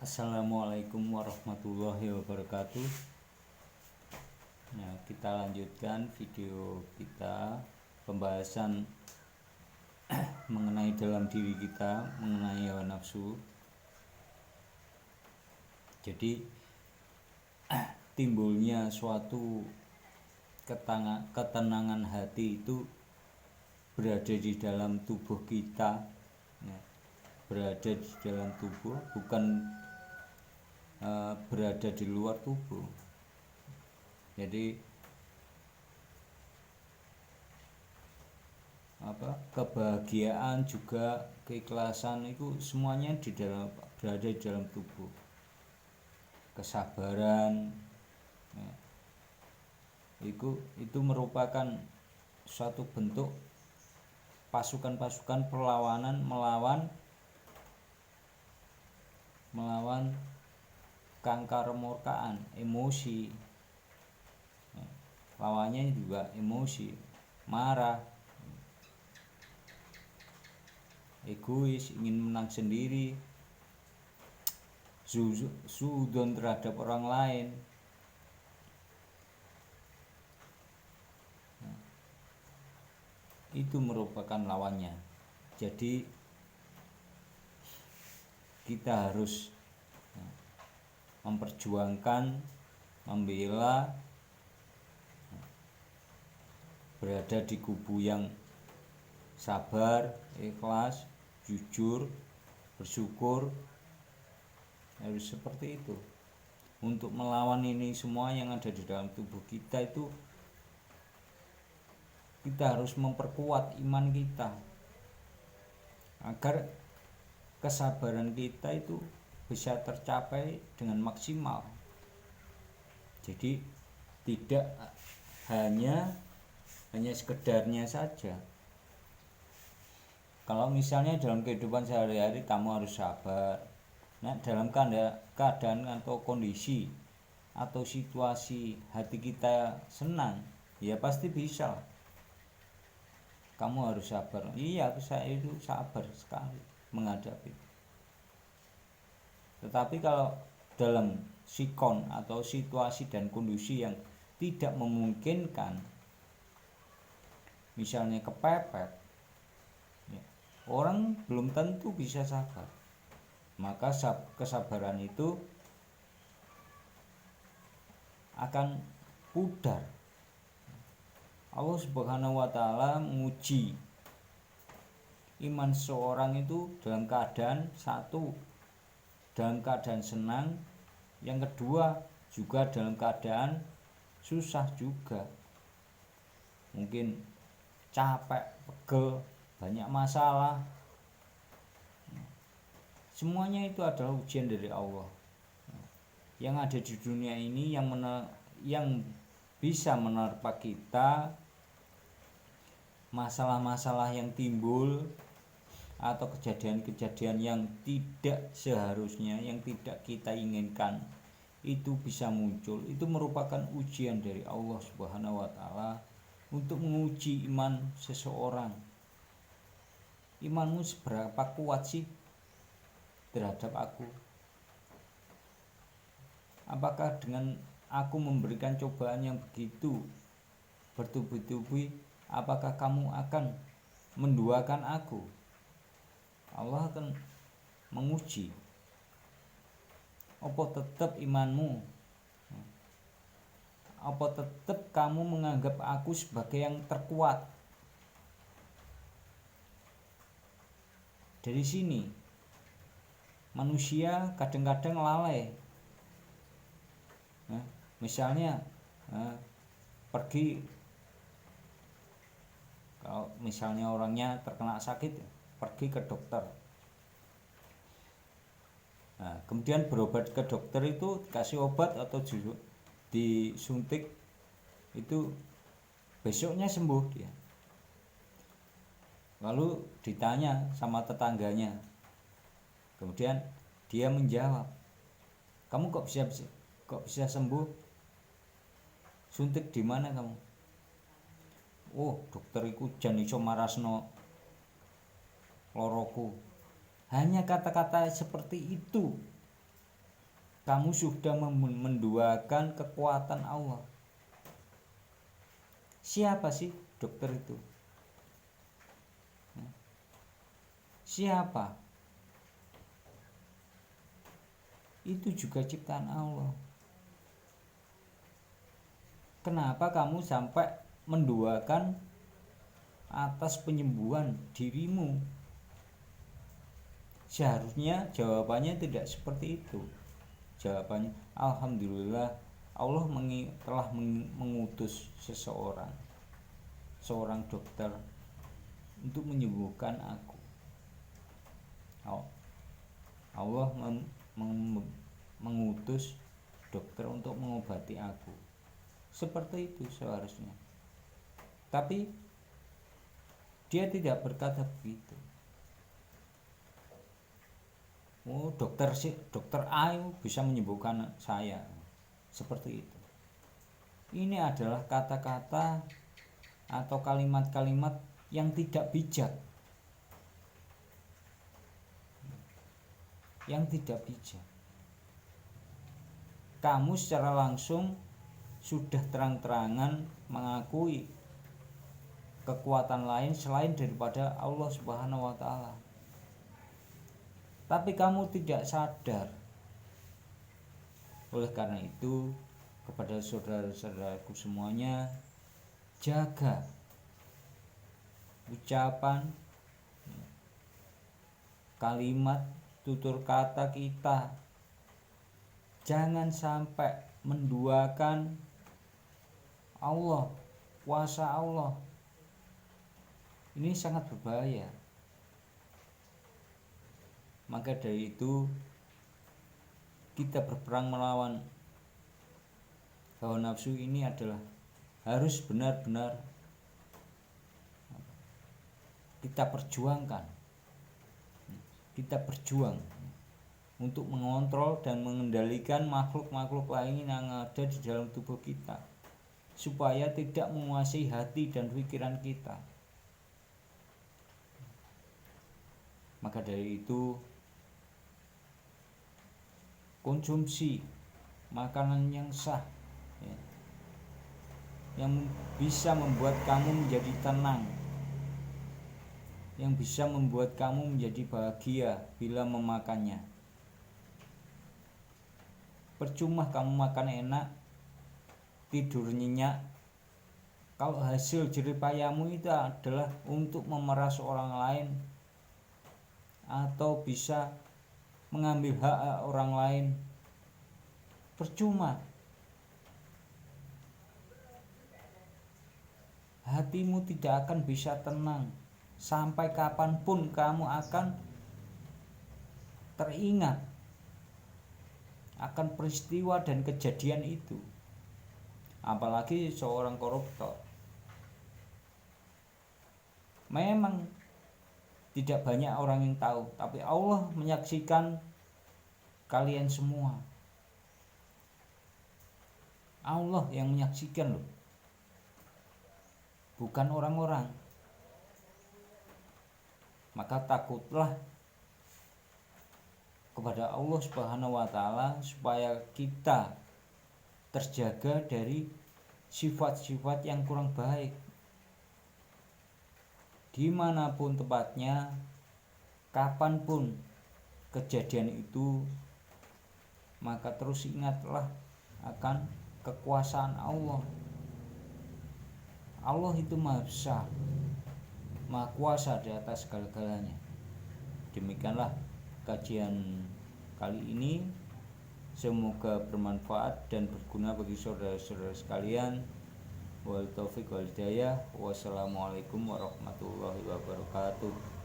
Assalamualaikum warahmatullahi wabarakatuh. Nah, kita lanjutkan video kita pembahasan mengenai dalam diri kita, mengenai hawa nafsu. Jadi timbulnya suatu ketenangan hati itu berada di dalam tubuh kita, ya, berada di dalam tubuh, bukan berada di luar tubuh. Jadi kebahagiaan juga keikhlasan itu semuanya berada di dalam tubuh. Kesabaran, ya, itu merupakan suatu bentuk pasukan-pasukan perlawanan melawan keangkarmurkaan, emosi. Lawannya juga emosi, marah, egois, ingin menang sendiri, suudzon terhadap orang lain. Itu merupakan lawannya. Jadi kita harus memperjuangkan, membela, berada di kubu yang sabar, ikhlas, jujur, bersyukur. Harus seperti itu. Untuk melawan ini semua yang ada di dalam tubuh kita itu, kita harus memperkuat iman kita agar kesabaran kita itu bisa tercapai dengan maksimal. Jadi tidak hanya sekedarnya saja. Kalau misalnya dalam kehidupan sehari-hari kamu harus sabar, nah dalam keadaan atau kondisi atau situasi hati kita senang, ya pasti bisa. Kamu harus sabar. Iya, saya itu sabar sekali menghadapi. Tetapi kalau dalam sikon atau situasi dan kondisi yang tidak memungkinkan, misalnya kepepet, ya, orang belum tentu bisa sabar. Maka kesabaran itu akan pudar. Allah Subhanahu wa Ta'ala menguji iman seorang itu dalam keadaan satu, dalam keadaan senang, yang kedua juga dalam keadaan susah juga. Mungkin capek, pegel, banyak masalah. Semuanya itu adalah ujian dari Allah. Yang ada di dunia ini yang bisa menerpa kita, masalah-masalah yang timbul atau kejadian-kejadian yang tidak seharusnya, yang tidak kita inginkan, itu bisa muncul. Itu merupakan ujian dari Allah Subhanahu wa Ta'ala untuk menguji iman seseorang. Imanmu seberapa kuat sih terhadap aku? Apakah dengan aku memberikan cobaan yang begitu bertubi-tubi, apakah kamu akan menduakan aku? Allah akan menguji. Apa tetap imanmu? Apa tetap kamu menganggap aku sebagai yang terkuat? Dari sini manusia kadang-kadang lalai. Misalnya pergi, kalau misalnya orangnya terkena sakit, pergi ke dokter. Nah, kemudian berobat ke dokter itu dikasih obat atau disuntik, itu besoknya sembuh dia. Lalu ditanya sama tetangganya, kemudian dia menjawab, kamu kok bisa sembuh? Suntik di mana kamu? Oh, dokter iku jan iso marasno loroku. Hanya kata-kata seperti itu kamu sudah menduakan kekuatan Allah. Siapa sih dokter itu? Siapa? Itu juga ciptaan Allah. Kenapa kamu sampai menduakan atas penyembuhan dirimu? Seharusnya jawabannya tidak seperti itu. Jawabannya, alhamdulillah Allah telah mengutus seorang dokter untuk menyembuhkan aku. Allah mengutus dokter untuk mengobati aku. Seperti itu seharusnya. Tapi dia tidak berkata begitu. Oh, dokter A bisa menyembuhkan saya. Seperti itu. Ini adalah kata-kata atau kalimat-kalimat yang tidak bijak. Yang tidak bijak. Kamu secara langsung sudah terang-terangan mengakui kekuatan lain selain daripada Allah Subhanahu wa taala. Tapi kamu tidak sadar. Oleh karena itu, kepada saudara-saudaraku semuanya, jaga ucapan, kalimat, tutur kata kita. Jangan sampai menduakan Allah, kuasa Allah. Ini sangat berbahaya. Maka dari itu kita berperang melawan hawa nafsu ini adalah harus benar-benar kita perjuangkan. Kita berjuang untuk mengontrol dan mengendalikan makhluk-makhluk lain yang ada di dalam tubuh kita, supaya tidak menguasai hati dan pikiran kita. Maka dari itu, konsumsi makanan yang sah, yang bisa membuat kamu menjadi tenang, yang bisa membuat kamu menjadi bahagia bila memakannya. Percuma kamu makan enak, tidur nyenyak, kalau hasil jeripayahmu itu adalah untuk memeras orang lain atau bisa mengambil hak orang lain. Percuma. Hatimu tidak akan bisa tenang. Sampai kapanpun kamu akan teringat akan peristiwa dan kejadian itu. Apalagi seorang koruptor. Memang tidak banyak orang yang tahu, tapi Allah menyaksikan kalian semua. Allah yang menyaksikan loh, bukan orang-orang. Maka takutlah kepada Allah Subhanahu wa taala supaya kita terjaga dari sifat-sifat yang kurang baik. Dimanapun tempatnya, kapanpun kejadian itu, maka terus ingatlah akan kekuasaan Allah. Allah itu maha besar, maha kuasa di atas segala-galanya. Demikianlah kajian kali ini. Semoga bermanfaat dan berguna bagi saudara-saudara sekalian. Wal taufiq wal hidayah. Wassalamualaikum warahmatullahi wabarakatuh.